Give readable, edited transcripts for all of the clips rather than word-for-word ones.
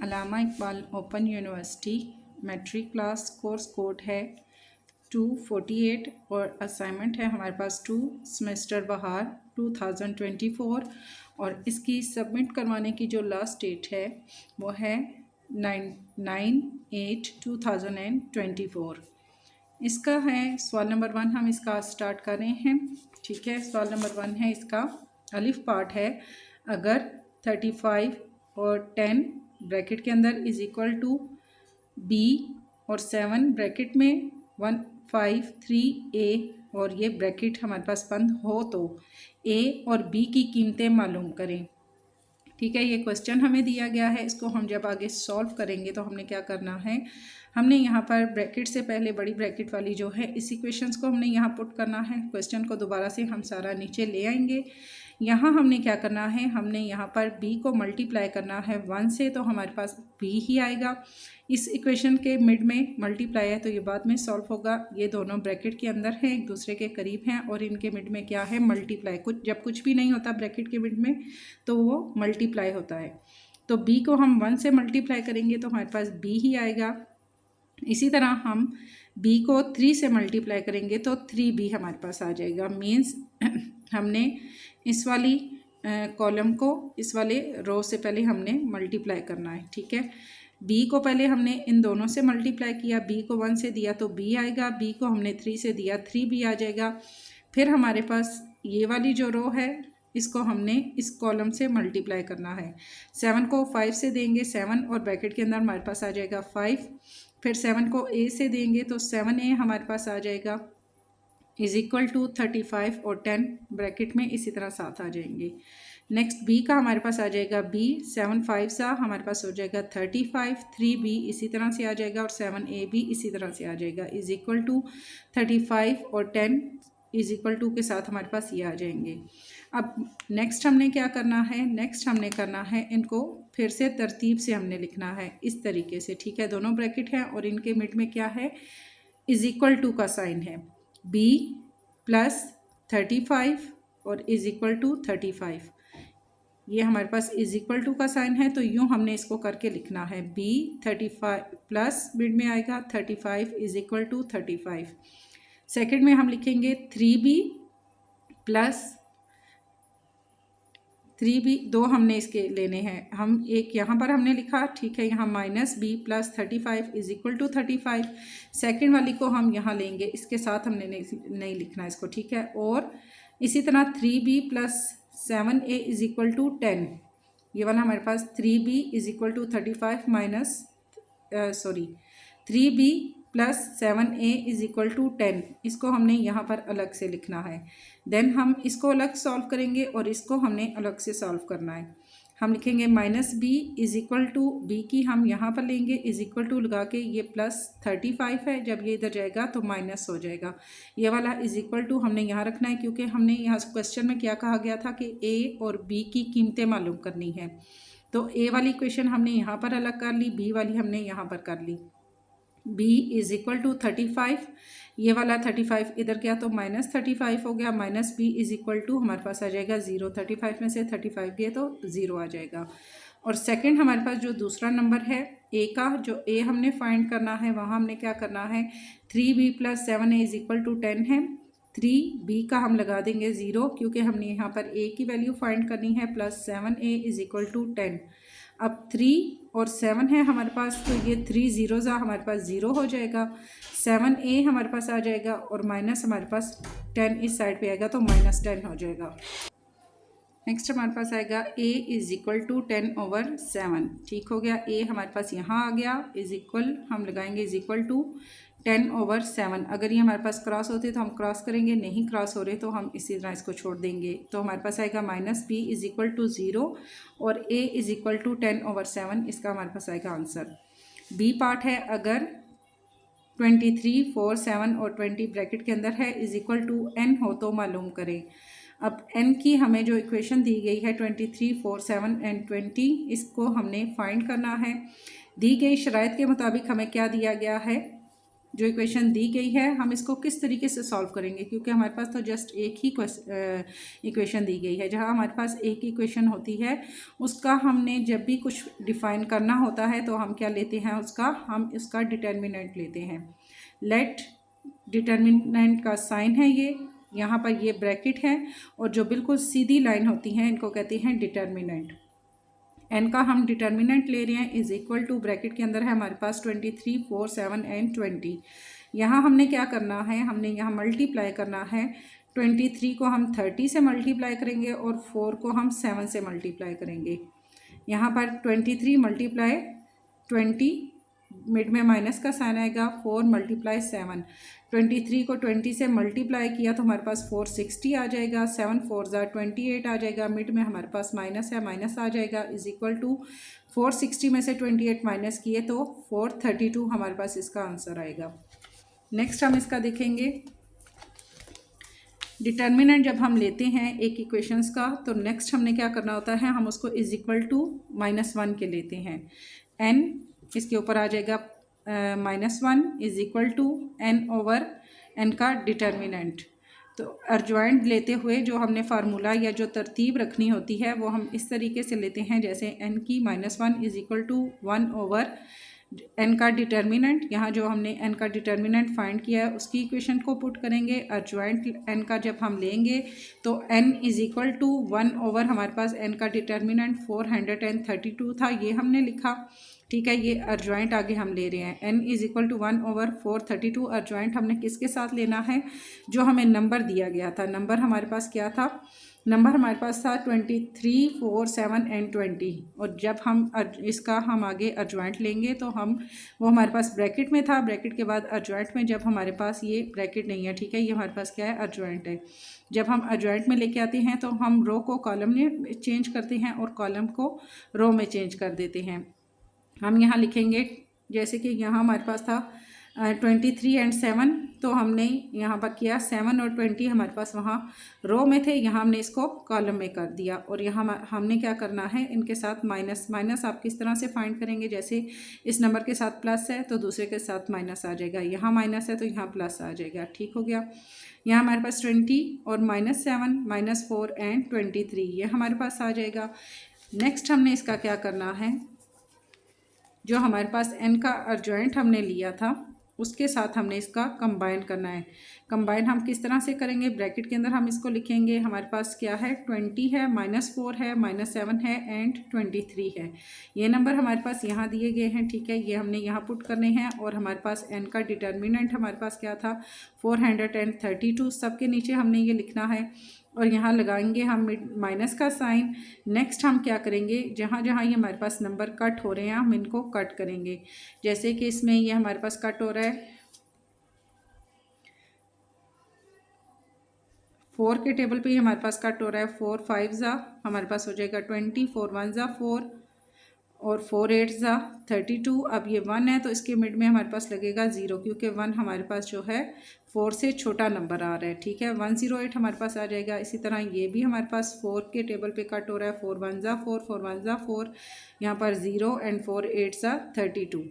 अल्लामा Iqbal open university matric class course code है 248 और assignment है हमारे पास 2 सेमेस्टर बहार 2024 और इसकी सबमिट करवाने की जो लास्ट डेट है वो है 9/8/2024। इसका है सवाल नंबर 1। हम इसका स्टार्ट कर रहे हैं। ठीक है, सवाल नंबर 1 है इसका। अलिफ पार्ट है, अगर 35 और 10 ब्रैकेट के अंदर इज इक्वल टू बी और 7 ब्रैकेट में 1 5 3 ए और ये ब्रैकेट हमारे पास बंद हो तो ए और बी की कीमतें मालूम करें। ठीक है, ये क्वेश्चन हमें दिया गया है। इसको हम जब आगे सॉल्व करेंगे तो हमने क्या करना है, हमने यहाँ पर ब्रैकेट से पहले बड़ी ब्रैकेट वाली जो है इस इक्वेशंस को हमने यहाँ पुट करना है। क्वेश्चन को दोबारा से हम सारा नीचे ले आएंगे। यहाँ हमने क्या करना है, हमने यहाँ पर b को मल्टीप्लाई करना है 1 से, तो हमारे पास b ही आएगा। इस इक्वेशन के मिड में मल्टीप्लाई है तो ये बाद में सॉल्व होगा। ये दोनों ब्रैकेट के अंदर हैं, एक दूसरे के करीब हैं और इनके मिड में क्या है, मल्टीप्लाई। जब कुछ भी नहीं होता ब्रैकेट के मिड में तो वो मल्टीप्लाई होता है। तो b को हम 1 से मल्टीप्लाई करेंगे तो हमारे पास b ही आएगा। इसी तरह हम b को 3 से मल्टीप्लाई करेंगे तो 3b हमारे पास आ जाएगा। मीन्स हमने इस वाली कॉलम को इस वाले रो से पहले हमने मल्टीप्लाई करना है। ठीक है, b को पहले हमने इन दोनों से मल्टीप्लाई किया, b को 1 से दिया तो b आएगा, b को हमने 3 से दिया 3b आ जाएगा। फिर हमारे पास ये वाली जो रो है इसको हमने इस कॉलम से मल्टीप्लाई करना है। 7 को 5 से देंगे 7 और ब्रैकेट के अंदर हमारे पास आ जाएगा 5। फिर 7 को a से देंगे तो 7a हमारे पास आ जाएगा इज इक्वल टू 35 और 10 ब्रैकेट में इसी तरह साथ आ जाएंगे। नेक्स्ट b का हमारे पास आ जाएगा b, 7 5 सा हमारे पास हो जाएगा 35, 3b इसी तरह से आ जाएगा और 7a भी इसी तरह से आ जाएगा इज इक्वल टू 35 और 10 इज इक्वल टू के साथ हमारे पास ये आ जाएंगे। अब नेक्स्ट हमने क्या करना है, नेक्स्ट हमने करना है इनको फिर से तरतीब से हमने लिखना है इस तरीके से। ठीक है, दोनों ब्रैकेट हैं और इनके मिड में क्या है, इज इक्वल टू का साइन है। b प्लस 35 और इज इक्वल टू 35, ये हमारे पास इज इक्वल टू का साइन है तो यूँ हमने इसको करके लिखना है। b 35 प्लस मिड में आएगा 35 इज इक्वल टू 35। सेकेंड में हम लिखेंगे 3b प्लस 3b, दो हमने इसके लेने हैं। हम एक यहाँ पर हमने लिखा, ठीक है, यहाँ minus b plus 35 is equal to 35। Second वाली को हम यहाँ लेंगे, इसके साथ हमने नहीं लिखना इसको। ठीक है, और इसी तरह 3b plus 7a is equal to 10, ये वाला हमारे पास 3b is equal to 35 minus 3b plus 7a is equal to 10, इसको हमने यहाँ पर अलग से लिखना है। देन हम इसको अलग सॉल्व करेंगे और इसको हमने अलग से सॉल्व करना है। हम लिखेंगे minus b is equal to b की हम यहाँ पर लेंगे इज इक्वल टू लगा के, ये प्लस 35 है, जब ये इधर जाएगा तो माइनस हो जाएगा। ये वाला इज इक्वल टू हमने यहाँ रखना है क्योंकि हमने यहाँ क्वेश्चन में क्या कहा गया था कि a और b की कीमतें मालूम करनी है। तो a वाली इक्वेशन हमने यहाँ पर अलग कर ली, b वाली हमने यहाँ पर कर ली। b इज इक्वल टू 35, ये वाला 35 इधर गया तो माइनस 35 हो गया, minus b is equal to हमारे पास आ जाएगा 0। 35 में से 35 गए तो 0 आ जाएगा। और सेकंड हमारे पास जो दूसरा नंबर है a का, जो a हमने फाइंड करना है, वहाँ हमने क्या करना है, 3b plus 7a is equal to 10 है। 3b का हम लगा देंगे 0 क्योंकि हमने यहाँ पर a की वैल्यू फाइंड करनी है, plus 7a is equal to 10। अब 3 और 7 है हमारे पास तो ये 3 ज़ीरोज़ हमारे पास 0 हो जाएगा। 7a हमारे पास आ जाएगा और माइनस हमारे पास 10 इस साइड पे आएगा तो माइनस 10 हो जाएगा। नेक्स्ट हमारे पास आएगा a इज़ इक्वल टू 10/7। ठीक हो गया, a हमारे पास यहाँ आ गया, इज़ इक्वल हम लगाएंगे इज़ इक्वल टू 10/7। अगर ये हमारे पास क्रॉस होते तो हम क्रॉस करेंगे, नहीं क्रॉस हो रहे तो हम इसी तरह इसको छोड़ देंगे। तो हमारे पास आएगा minus b is equal to 0 और a इज़ इक्वल टू 10/7, इसका हमारे पास आएगा आंसर। b पार्ट है, अगर 23 4 7 और 20 ब्रैकेट के अंदर है इज़ इक्वल टू n हो तो मालूम करें। अब n की हमें जो इक्वेशन दी गई है 23 4 7 एंड 20, इसको हमने फाइंड करना है। दी गई शराइत के मुताबिक हमें क्या दिया गया है, जो इक्वेशन दी गई है हम इसको किस तरीके से सॉल्व करेंगे, क्योंकि हमारे पास तो जस्ट एक ही इक्वेशन दी गई है। जहाँ हमारे पास एक इक्वेशन होती है उसका हमने जब भी कुछ डिफाइन करना होता है तो हम क्या लेते हैं, हम इसका डिटर्मिनेंट लेते हैं। लेट डिटर्मिनेंट का साइन है ये, यहाँ पर ये ब्रैकेट है, और जो बिल्कुल सीधी लाइन होती हैं इनको कहते हैं डिटर्मिनेंट। एन का हम डिटर्मिनेंट ले रहे हैं इज इक्वल टू, ब्रैकेट के अंदर है हमारे पास 23, 4, 7 एंड 20। यहाँ हमने क्या करना है, हमने यहाँ मल्टीप्लाई करना है। 23 को हम 30 से मल्टीप्लाई करेंगे और 4 को हम 7 से मल्टीप्लाई करेंगे। यहाँ पर 23 मल्टीप्लाई 20, मिड में माइनस का साइन आएगा, 4 मल्टीप्लाई 7। 23 को 20 से मल्टीप्लाई किया तो हमारे पास 460 आ जाएगा, 7 4 ज़ा 28 आ जाएगा, मिड में हमारे पास माइनस है, माइनस आ जाएगा, इज इक्वल टू 460 में से 28 माइनस किए तो 432 हमारे पास इसका आंसर आएगा। नेक्स्ट हम इसका देखेंगे डिटर्मिनेंट। जब हम लेते हैं एक इक्वेशंस का तो नेक्स्ट हमने क्या करना होता है, हम उसको इज इक्वल टू -1 के लेते हैं। n इसके ऊपर आ जाएगा -1 इज इक्वल टू n/n का डिटर्मिनेंट। तो अर्जॉइंट लेते हुए जो हमने फार्मूला या जो तरतीब रखनी होती है वो हम इस तरीके से लेते हैं, जैसे n की -1 इज इक्वल टू 1/n का डिटर्मिनेंट। यहाँ जो हमने n का डिटर्मिनेंट फाइंड किया है उसकी इक्वेशन को पुट करेंगे। अर्जॉइंट n का जब हम लेंगे तो n इज इक्वल टू 1/, हमारे पास n का डिटर्मिनेंट 432 था, ये हमने लिखा, ठीक है। ये अर्जॉइंट आगे हम ले रहे हैं, n is equal to 1/432। Adjoint हमने किसके साथ लेना है, जो हमें नंबर दिया गया था। नंबर हमारे पास क्या था, नंबर हमारे पास था 23, 4, 7 एंड 20। और जब हम इसका हम आगे अर्जॉइंट लेंगे तो हम वो हमारे पास ब्रैकेट में था, ब्रैकेट के बाद अर्जॉइंट में जब हमारे पास ये ब्रैकेट नहीं है, ठीक है, ये हमारे पास क्या है, अर्जॉइंट है। जब हम अर्जॉइंट में लेके आते हैं तो हम रो को कॉलम में चेंज करते हैं और कॉलम को रो में चेंज कर देते हैं। हम यहाँ लिखेंगे, जैसे कि यहाँ हमारे पास था 23 एंड 7, तो हमने यहाँ पर किया 7 और 20 हमारे पास वहाँ रो में थे, यहाँ हमने इसको कॉलम में कर दिया। और यहाँ हमने क्या करना है, इनके साथ माइनस आप किस तरह से फाइंड करेंगे, जैसे इस नंबर के साथ प्लस है तो दूसरे के साथ माइनस आ जाएगा, यहाँ माइनस है तो यहाँ प्लस आ जाएगा, ठीक हो गया। यहाँ हमारे पास 20 और -7, -4 एंड 23 ये हमारे पास आ जाएगा। नेक्स्ट हमने इसका क्या करना है, जो हमारे पास n का अर्जॉइंट हमने लिया था उसके साथ हमने इसका कंबाइन करना है। कंबाइन हम किस तरह से करेंगे, ब्रैकेट के अंदर हम इसको लिखेंगे, हमारे पास क्या है, 20 है, -4 है, -7 है एंड 23 है। ये नंबर हमारे पास यहाँ दिए गए हैं, ठीक है, ये हमने यहाँ पुट करने हैं। और हमारे पास n का डिटर्मिनेंट हमारे पास क्या था, 432। सबके नीचे हमने ये लिखना है और यहाँ लगाएंगे हम माइनस का साइन। नेक्स्ट हम क्या करेंगे, जहाँ जहाँ ये हमारे पास नंबर कट हो रहे हैं हम इनको कट करेंगे। जैसे कि इसमें ये हमारे पास कट हो रहा है 4 के टेबल पे, हमारे पास कट हो रहा है 4 5 ज़ा हमारे पास हो जाएगा 20, 4 1 ज़ा 4 और 4 8 ज़ा 32। अब ये 1 है तो इसके मिड में हमारे पास लगेगा 0, क्योंकि 1 हमारे पास जो है 4 से छोटा नंबर आ रहा है, ठीक है, 108 हमारे पास आ जाएगा। इसी तरह ये भी हमारे पास 4 के टेबल पे कट हो रहा है, 4 1 ज़ा 4, 4 1 ज़ा 4, यहाँ पर 0 एंड 4 8 ज़ा 32,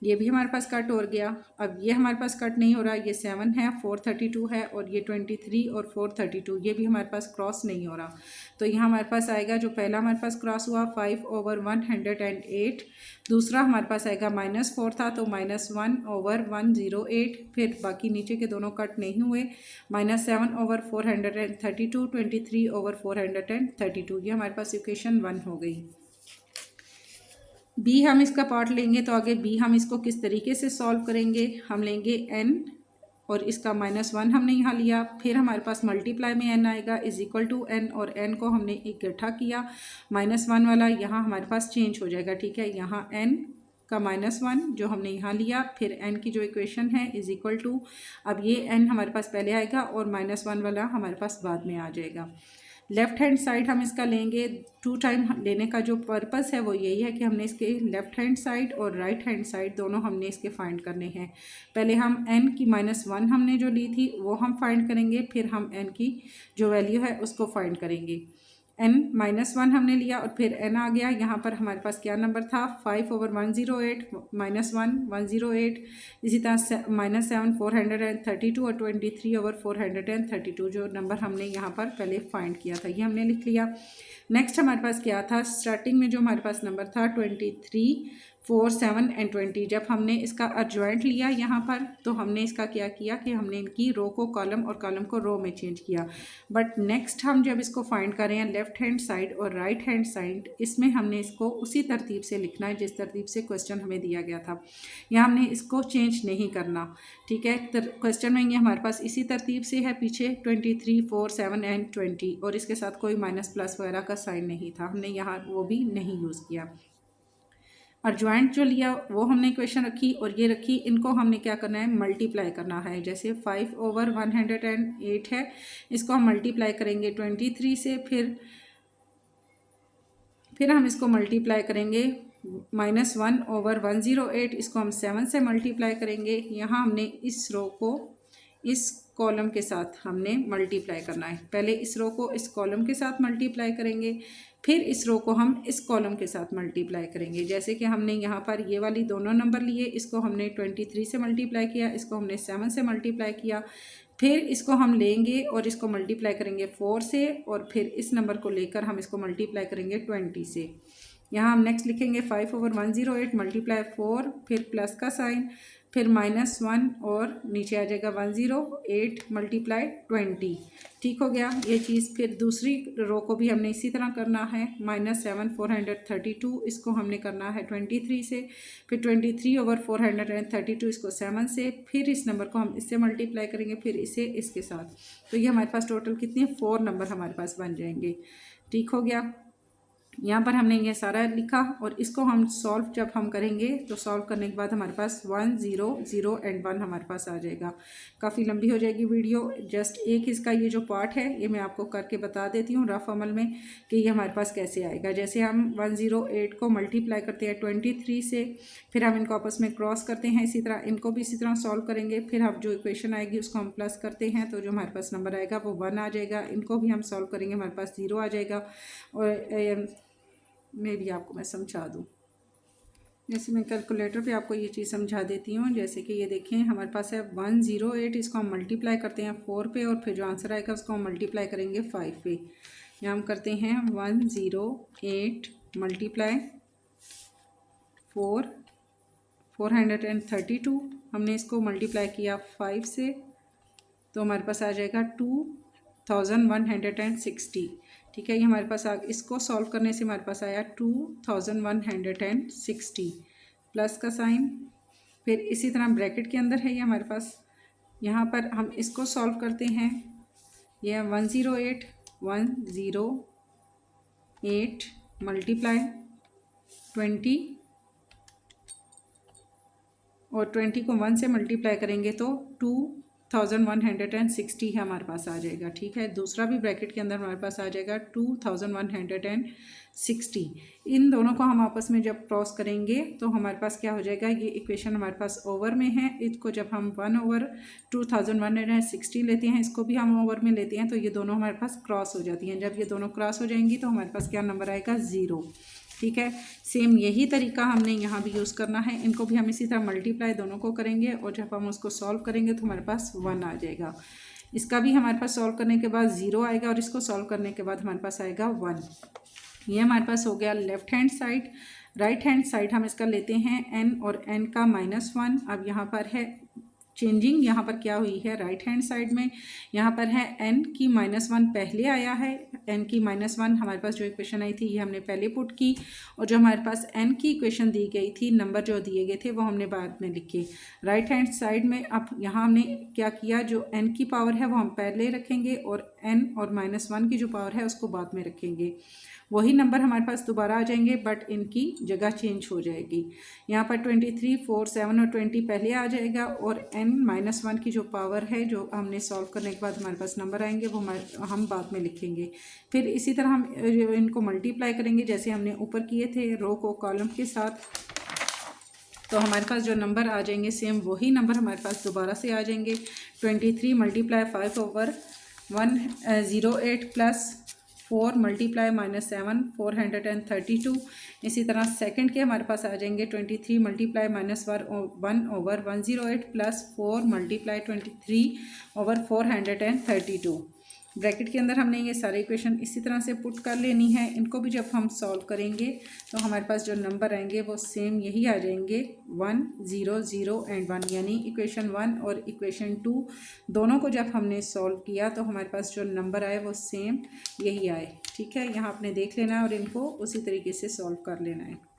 ये भी हमारे पास कट हो गया। अब ये हमारे पास कट नहीं हो रहा, ये 7 है, 432 है, और ये 23 और 432 ये भी हमारे पास क्रॉस नहीं हो रहा। तो यहाँ हमारे पास आएगा, जो पहला हमारे पास क्रॉस हुआ 5/108, दूसरा हमारे पास आएगा -4 था तो -1/108, फिर बाकी नीचे के दोनों कट नहीं हुए, -7/432, 23/432, ये हमारे पास इक्वेशन 1 हो गई। बी हम इसका पार्ट लेंगे तो आगे बी हम इसको किस तरीके से सॉल्व करेंगे, हम लेंगे n और इसका -1 हमने यहाँ लिया, फिर हमारे पास मल्टीप्लाई में n आएगा इज इक्वल टू n, और n को हमने इकट्ठा किया, -1 वाला यहाँ हमारे पास चेंज हो जाएगा, ठीक है, यहाँ n का -1 जो हमने यहाँ लिया, फिर n की जो इक्वेशन है इज इक्वल टू, अब ये n हमारे पास पहले आएगा और -1 वाला हमारे पास बाद में आ जाएगा। लेफ़्ट हैंड साइड हम इसका लेंगे, 2 टाइम लेने का जो पर्पस है वो यही है कि हमने इसके लेफ़्ट हैंड साइड और राइट हैंड साइड दोनों हमने इसके फाइंड करने हैं। पहले हम n की -1 हमने जो ली थी वो हम फाइंड करेंगे, फिर हम n की जो वैल्यू है उसको फाइंड करेंगे। n-1 हमने लिया और फिर n आ गया। यहाँ पर हमारे पास क्या नंबर था, 5/108 -1 108। इसी तरह -7 432 और 23/432 जो नंबर हमने यहाँ पर पहले फाइंड किया था ये हमने लिख लिया। नेक्स्ट हमारे पास क्या था, स्टार्टिंग में जो हमारे पास नंबर था 23 4 7 एंड 20। जब हमने इसका अर्जॉइंट लिया यहाँ पर तो हमने इसका क्या किया कि हमने इनकी रो को कॉलम और कॉलम को रो में चेंज किया। बट नेक्स्ट हम जब इसको फाइंड कर रहे हैं लेफ्ट हैंड साइड और राइट हैंड साइड, इसमें हमने इसको उसी तरतीब से लिखना है जिस तरतीब से क्वेश्चन हमें दिया गया था। यहाँ हमने इसको चेंज नहीं करना, ठीक है। क्वेश्चन में ये हमारे पास इसी तरतीब से है पीछे 23 4 7 एंड 20 और इसके साथ कोई माइनस प्लस वगैरह का साइन नहीं था, हमने यहाँ वो भी नहीं यूज़ किया। और ज्वाइंट जो लिया वो हमने इक्वेशन रखी और ये रखी, इनको हमने क्या करना है, मल्टीप्लाई करना है। जैसे 5/108 है, इसको हम मल्टीप्लाई करेंगे 23 से, फिर हम इसको मल्टीप्लाई करेंगे -1/108, इसको हम 7 से मल्टीप्लाई करेंगे। यहाँ हमने इस रो को इस कॉलम के साथ हमने मल्टीप्लाई करना है। पहले इस रो को इस कॉलम के साथ मल्टीप्लाई करेंगे, फिर इस रो को हम इस कॉलम के साथ मल्टीप्लाई करेंगे। जैसे कि हमने यहाँ पर ये वाली दोनों नंबर लिए, इसको हमने 23 से मल्टीप्लाई किया, इसको हमने 7 से मल्टीप्लाई किया, फिर इसको हम लेंगे और इसको मल्टीप्लाई करेंगे 4 से, और फिर इस नंबर को लेकर हम इसको मल्टीप्लाई करेंगे 20 से। यहाँ हम नेक्स्ट लिखेंगे 5/108 मल्टीप्लाई 4, फिर प्लस का साइन, फिर -1 और नीचे आ जाएगा 108 मल्टीप्लाई 20। ठीक हो गया ये चीज़। फिर दूसरी रो को भी हमने इसी तरह करना है, -7 432, इसको हमने करना है 23 से, फिर 23/432 इसको 7 से, फिर इस नंबर को हम इससे मल्टीप्लाई करेंगे, फिर इसे इसके साथ। तो ये हमारे पास टोटल कितने 4 नंबर हमारे पास बन जाएंगे। ठीक हो गया। यहाँ पर हमने ये सारा लिखा और इसको हम सॉल्व जब हम करेंगे तो सॉल्व करने के बाद हमारे पास 1 0 0 एंड 1 हमारे पास आ जाएगा। काफ़ी लंबी हो जाएगी वीडियो, जस्ट एक इसका ये जो पार्ट है ये मैं आपको करके बता देती हूँ रफ अमल में कि ये हमारे पास कैसे आएगा। जैसे हम 108 को मल्टीप्लाई करते हैं 23 से, फिर हम इनको आपस में क्रॉस करते हैं, इसी तरह इनको भी इसी तरह सॉल्व करेंगे। फिर हम जो इक्वेशन आएगी उसको हम प्लस करते हैं तो जो हमारे पास नंबर आएगा वो 1 आ जाएगा। इनको भी हम सॉल्व करेंगे, हमारे पास 0 आ जाएगा। और मैं भी आपको मैं समझा दूँ, जैसे मैं कैलकुलेटर पे आपको ये चीज़ समझा देती हूँ। जैसे कि ये देखें हमारे पास है 108, इसको हम मल्टीप्लाई करते हैं 4 पे और फिर जो आंसर आएगा उसको हम मल्टीप्लाई करेंगे 5 पे। यहाँ हम करते हैं 108 मल्टीप्लाई 4 432, हमने इसको मल्टीप्लाई किया 5 से तो हमारे पास आ जाएगा 2160। ठीक है, ये हमारे पास इसको सॉल्व करने से हमारे पास आया 2160 प्लस का साइन, फिर इसी तरह ब्रैकेट के अंदर है ये हमारे पास। यहाँ पर हम इसको सॉल्व करते हैं, यह 108 मल्टीप्लाई 20 और 20 को 1 से मल्टीप्लाई करेंगे तो 2160 है हमारे पास आ जाएगा। ठीक है, दूसरा भी ब्रैकेट के अंदर हमारे पास आ जाएगा 2160। इन दोनों को हम आपस में जब क्रॉस करेंगे तो हमारे पास क्या हो जाएगा, ये इक्वेशन हमारे पास ओवर में है। इसको जब हम 1/2160 लेते हैं, इसको भी हम ओवर में लेते हैं तो ये दोनों हमारे पास क्रॉस हो जाती हैं। जब ये दोनों क्रॉस हो जाएंगी तो हमारे पास क्या नंबर आएगा, 0। ठीक है, सेम यही तरीका हमने यहाँ भी यूज़ करना है। इनको भी हम इसी तरह मल्टीप्लाई दोनों को करेंगे और जब हम उसको सॉल्व करेंगे तो हमारे पास 1 आ जाएगा। इसका भी हमारे पास सॉल्व करने के बाद 0 आएगा और इसको सॉल्व करने के बाद हमारे पास आएगा 1। ये हमारे पास हो गया left hand side. Right hand side हम इसका लेते हैं n और n का -1। अब यहाँ पर है चेंजिंग, यहाँ पर क्या हुई है राइट हैंड साइड में, यहाँ पर है n की -1 पहले आया है। n की -1 हमारे पास जो इक्वेशन आई थी ये हमने पहले पुट की और जो हमारे पास n की इक्वेशन दी गई थी, नंबर जो दिए गए थे वो हमने बाद में लिखे राइट हैंड साइड में। अब यहाँ हमने क्या किया, जो n की पावर है वो हम पहले रखेंगे और n और -1 की जो पावर है उसको बाद में रखेंगे। वही नंबर हमारे पास दोबारा आ जाएंगे बट इनकी जगह चेंज हो जाएगी। यहाँ पर 23 4 7 और 20 पहले आ जाएगा और n-1 की जो पावर है जो हमने सॉल्व करने के बाद हमारे पास नंबर आएंगे वो हम बाद में लिखेंगे। फिर इसी तरह हम इनको मल्टीप्लाई करेंगे जैसे हमने ऊपर किए थे रो को कॉलम के साथ, तो हमारे पास जो नंबर आ जाएंगे सेम वही नंबर हमारे पास दोबारा से आ जाएंगे। 23 मल्टीप्लाई 5/108 प्लस 4 मल्टीप्लाई -7 432। इसी तरह सेकंड के हमारे पास आ जाएंगे 23 मल्टीप्लाई -1/108 प्लस 4 मल्टीप्लाई 23/432। ब्रैकेट के अंदर हमने ये सारे इक्वेशन इसी तरह से पुट कर लेनी है। इनको भी जब हम सॉल्व करेंगे तो हमारे पास जो नंबर आएंगे वो सेम यही आ जाएंगे 1 0 0 एंड 1, यानी इक्वेशन 1 और इक्वेशन 2 दोनों को जब हमने सॉल्व किया तो हमारे पास जो नंबर आए वो सेम यही आए। ठीक है, यहाँ आपने देख लेना है और इनको उसी तरीके से सॉल्व कर लेना है।